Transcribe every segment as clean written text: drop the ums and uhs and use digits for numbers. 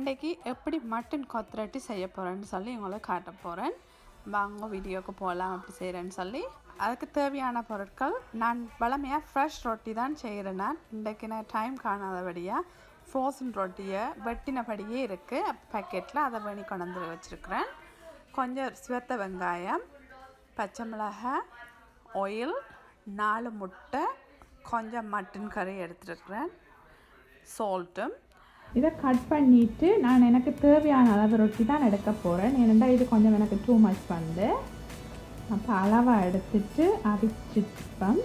இன்றைக்கி எப்படி மட்டன் கொத்து ரொட்டி செய்ய போகிறேன்னு சொல்லி உங்களுக்கு காட்ட போகிறேன். வாங்க வீடியோவுக்கு போகலாம் அப்படி செய்கிறேன்னு சொல்லி. அதுக்கு தேவையான பொருட்கள், நான் வழமையாக ஃப்ரெஷ் ரொட்டி தான் செய்கிறேன். இன்றைக்கு நான் டைம் காணாதபடியாக ஃப்ரோசன் ரொட்டியை வெட்டினபடியே இருக்குது பேக்கெட்டில், அதை வேணி கொண்டு வந்து வச்சுருக்கிறேன். கொஞ்சம் சிவத்த வெங்காயம், பச்சை மிளகாய், ஆயில், 4 முட்டை, கொஞ்சம் மட்டன் கறி எடுத்துருக்கிறேன், சால்ட்டும். இதை கட் பண்ணிவிட்டு நான் எனக்கு தேவையான அளவு ரொட்டி தான் எடுக்க போகிறேன். ஏனென்றால் இது கொஞ்சம் எனக்கு டூ மச் வந்து, அப்போ அளவாக எடுத்துட்டு அவிச்சிப்பேன்.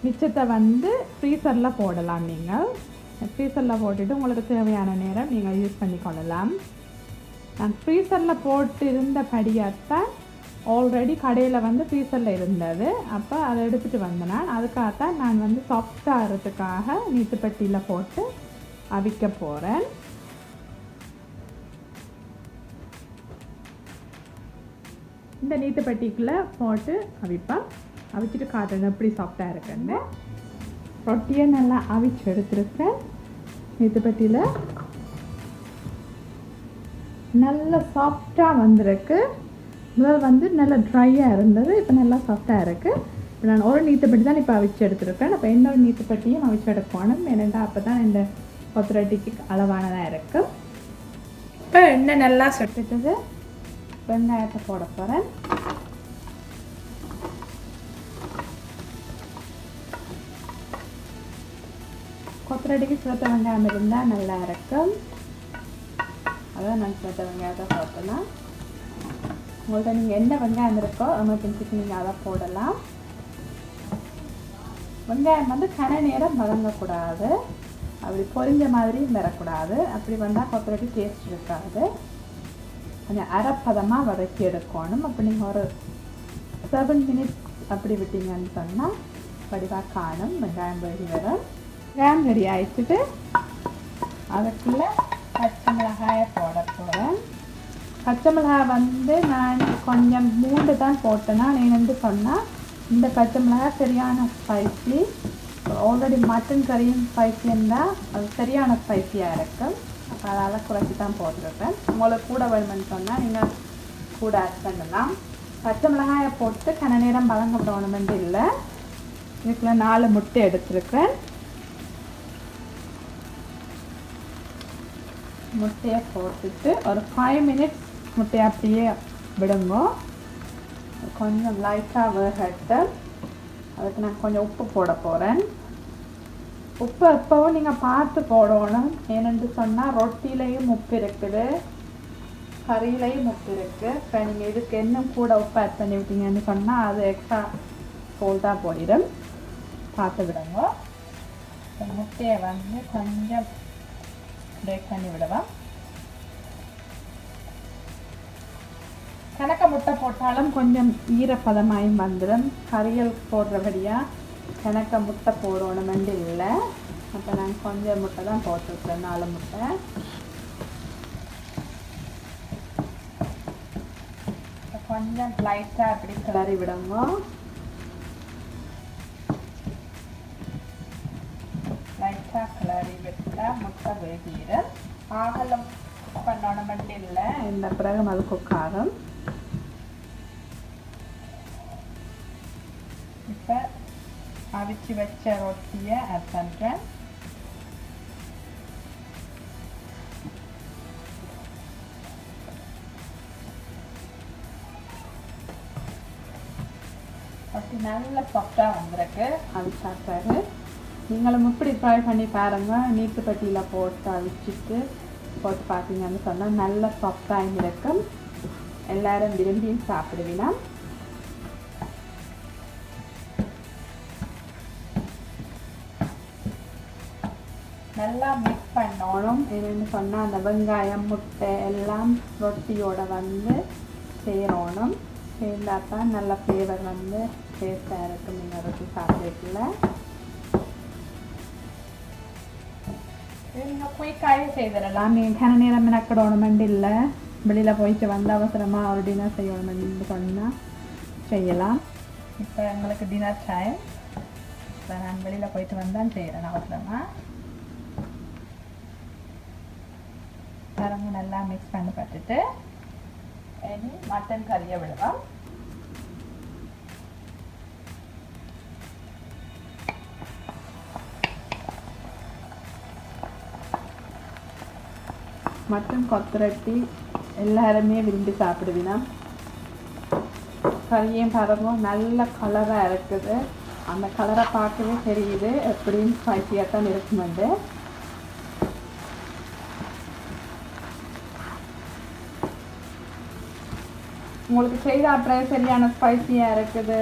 மிச்சத்தை வந்து ஃப்ரீசரில் போடலாம். நீங்கள் ஃப்ரீசரில் போட்டுட்டு உங்களுக்கு தேவையான நேரம் நீங்கள் யூஸ் பண்ணி கொள்ளலாம். நான் ஃப்ரீசரில் போட்டு இருந்தபடியாகத்தான் ஆல்ரெடி கடையில் வந்து ஃப்ரீசரில் இருந்தது. அப்போ அதை எடுத்துகிட்டு வந்தேன். அதுக்காகத்தான் நான் வந்து சாஃப்டாகிறதுக்காக நீட்டுப்பட்டியில் போட்டு அவிக்க போகிறேன். இந்த நீட்டுப்பட்டிக்குள்ளே போட்டு அவிப்பேன். அவிச்சிட்டு காட்டுறேன் எப்படி சாஃப்டாக இருக்குன்னு. ரொட்டியை நல்லா அவிச்சு எடுத்துருக்கேன். நீட்டுப்பட்டியில் நல்லா சாஃப்டாக வந்திருக்கு. முதல் வந்து நல்லா ட்ரையாக இருந்தது, இப்போ நல்லா சாஃப்டாக இருக்குது. இப்போ நான் ஒரு நீட்டுப்பட்டி தான் இப்போ அவிச்சு எடுத்துருக்கேன். அப்போ இன்னொரு நீட்டுப்பட்டியும் அவிச்சு எடுக்கணும். ஏனென்றால் அப்போ தான் இந்த கொத்து ரொட்டிக்கு அளவானதாக இருக்குது. இப்போ எண்ணெய் நல்லா சுட்டுட்டது, வெங்காயத்தை போட போகிறேன். கொத்து ரொட்டிக்கு சிவத்த வெங்காயம் இருந்தால் நல்லா இருக்கும். அதான் நான் சிவத்த வெங்காயத்தை போட்டலாம். உங்கள்கிட்ட நீங்கள் என்ன வெங்காயம் இருக்கோ எமர்ஜென்சிக்கு நீங்கள் அதை போடலாம். வெங்காயம் வந்து கன நேரம் வதங்கக்கூடாது, அப்படி பொரிஞ்ச மாதிரியும் வரக்கூடாது. அப்படி வந்தால் கொத்து ரொட்டி டேஸ்ட் இருக்காது. கொஞ்சம் அரைப்பதமாக வதக்கி எடுக்கணும். அப்போ நீங்கள் ஒரு 7 மினிட்ஸ் அப்படி விட்டீங்கன்னு சொன்னால் வடிவாக காணும். வெங்காயம் ரெடி வரும். வெங்காயம் ரெடி ஆயிடுச்சுட்டு அதுக்குள்ளே பச்சை மிளகாயை போட போகிறேன். பச்சை மிளகாய் வந்து நான் கொஞ்சம் 3 தான் போட்டேன்னா, என்னென்னு சொன்னால் இந்த பச்சை மிளகாய் சரியான ஸ்பைசி. ஆல்ரெடி மட்டன் கறியும் ஸ்பைசி இருந்தால் அது சரியான ஸ்பைசியாக இருக்கும். அதனால் குறைச்சி தான் போட்டிருக்கேன். உங்களுக்கு கூட வேணுமென்னு சொன்னால் நீங்கள் கூட ஆட் பண்ணலாம். பச்சை மிளகாயை போட்டு கன நேரம் வதங்க விடணுமென்று இல்லை. இதுக்குள்ள 4 முட்டை எடுத்துருக்கேன். முட்டையை போட்டுட்டு ஒரு 5 மினிட்ஸ் முட்டையை அப்படியே விடுங்க. கொஞ்சம் லைட்டாக வேகட்டு. அதுக்கு நான் கொஞ்சம் உப்பு போட போகிறேன். உப்பு எப்பவும் நீங்கள் பார்த்து போடணும். ஏனென்று சொன்னால் ரொட்டிலையும் உப்பு இருக்குது, கறியிலையும் உப்பு இருக்குது. இப்போ நீங்கள் இதுக்கு இன்னும் கூட உப்பு ஆட் பண்ணி விட்டீங்கன்னு சொன்னால் அது எக்ஸ்ட்ரா சோல்ட்டாக போயிடும். பார்த்து விடுங்க. முட்டையை வந்து கொஞ்சம் பிரேக் பண்ணி விடுவேன். கணக்க முட்டை போட்டாலும் கொஞ்சம் ஈரப்பதமாயும் வந்துடும். கறிகள் போடுறபடியாக கணக்க முட்டை போடணுமென்று இல்லை. அப்போ நான் கொஞ்சம் முட்டை தான் போட்டிருக்கேன், 4 முட்டை. கொஞ்சம் லைட்டாக அப்படி கிளறி விடுங்க. லைட்டாக கிளறி விட்டால் முட்டை வேகிடும். ஆகலம் பண்ணணுமென்று இல்லை, இந்த பிறகு அது குக்காகும். இப்போ அவிச்சு வச்ச ரொட்டியை ஆட் பண்ணுறேன். ரொட்டி நல்லா சாஃப்டாக வந்திருக்கு. அவிச்சா பிறகு நீங்களும் இப்படி ட்ரை பண்ணி பாருங்கள். நீட்டுப்பட்டியில் போட்டு அவிச்சிட்டு போட்டு பார்த்தீங்கன்னு சொன்னால் நல்லா சாஃப்டாக இருக்கும். எல்லோரும் விரும்பியும் சாப்பிடுவீங்க. நல்லா மிக்ஸ் பண்ணணும். என்னென்னு சொன்னால் அந்த வெங்காயம் முட்டை எல்லாம் ரொட்டியோட வந்து சேரணும். சேர்ந்தால் தான் நல்ல ஃப்ளேவர் வந்து டேஸ்ட்டாக இருக்கும். நீங்கள் ரொட்டி சாப்பிட்றதுல நீங்கள் குயிக்காகவே செய்திடலாம். நீங்கள் கன நேரம் மெனக்கிடணுமெண்டு இல்லை. வெளியில் போயிட்டு வந்து அவசரமாக ஒரு டின்னர் செய்யணுமென்னு சொன்னால் செய்யலாம். இப்போ எங்களுக்கு டின்னர் டைம். இப்போ நான் வெளியில் போயிட்டு வந்தால் செய்கிறேன் அவசரமாக. பாருங்க நல்லா மிக்ஸ் பண்ணி பார்த்துட்டு இனி மட்டன் கறியை விடுவோம். மட்டன் கொத்து ரொட்டி எல்லாருமே விரும்பி சாப்பிடுவீனா. கறியும் பாருங்க நல்ல கலராக இருக்குது. அந்த கலரை பார்க்கவே தெரியுது எப்படின்னு ஸ்பைசியாக தான் இருக்குமெண்டு. உங்களுக்கு செய்த அப்புறம் சரியான ஸ்பைசியாக இருக்குது,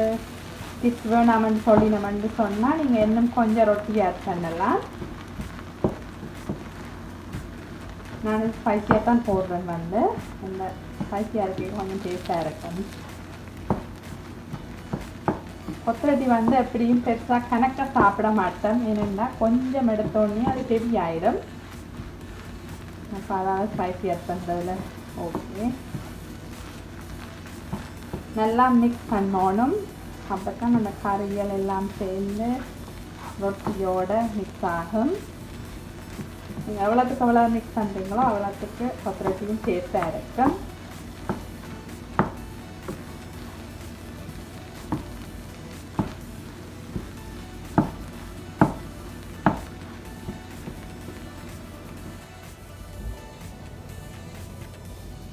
டிப்ஸ் வேணாமன்னு சொல்லினோம்னு சொன்னால் நீங்கள் இன்னும் கொஞ்சம் ரொட்டி ஆட் பண்ணலாம். நான் ஸ்பைசியாக தான் போடுறேன். வந்து இந்த ஸ்பைசியாக இருக்கு, கொஞ்சம் டேஸ்ட்டாக இருக்கும். கொத்தரட்டி வந்து எப்படியும் பெருசாக கணக்காக சாப்பிட மாட்டேன். ஏன்னா கொஞ்சம் எடுத்தோடனே அது ஹெவி ஆயிடும். அப்போ அதாவது ஸ்பைசி ஆட் பண்ணுறதுல ஓகே நல்லா மிக்ஸ் பண்ணணும். அப்போ தான் அந்த கறிகள் எல்லாம் சேர்ந்து ரொட்டியோட மிக்ஸ் ஆகும். நீங்கள் எவ்வளோத்துக்கு எவ்வளோ மிக்ஸ் பண்ணுறீங்களோ அவ்வளோத்துக்கு கொத்தரட்டியும் டேஸ்ட்டாக இருக்கும்.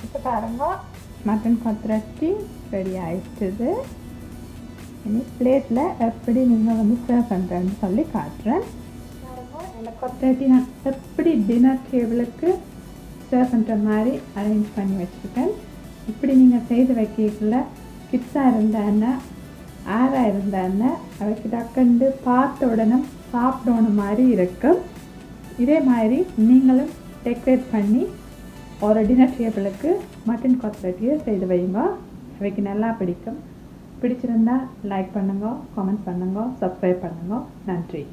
இப்போ பாருங்க மட்டன் கொத்தரட்டி ரெடி ஆயிடுச்சுது. இனி பிளேட்டில் எப்படி நீங்கள் வந்து சர்வ் பண்ணுறேன்னு சொல்லி காட்டுறேன். இந்த கொத்தரட்டி நான் எப்படி டின்னர் டேபிளுக்கு சர்வ் பண்ணுற மாதிரி அரேஞ்ச் பண்ணி வச்சுருக்கேன். இப்படி நீங்கள் செய்து வைக்கல கிட்ஸாக இருந்தான்னா ஆறாக இருந்தான்னா அவைக்கு டக்குண்டு பார்த்த உடனே சாப்பிடணும் மாதிரி இருக்கும். இதே மாதிரி நீங்களும் டெக்கரேட் பண்ணி ஒரு டின்னர் டேபிளுக்கு மட்டன் கொத்தரட்டியை செய்து வைங்க. அவைக்கு நல்லா பிடிக்கும். பிடிச்சிருந்தா லைக் பண்ணுங்க, கமெண்ட் பண்ணுங்க, சப்ஸ்கிரைப் பண்ணுங்க. நன்றி.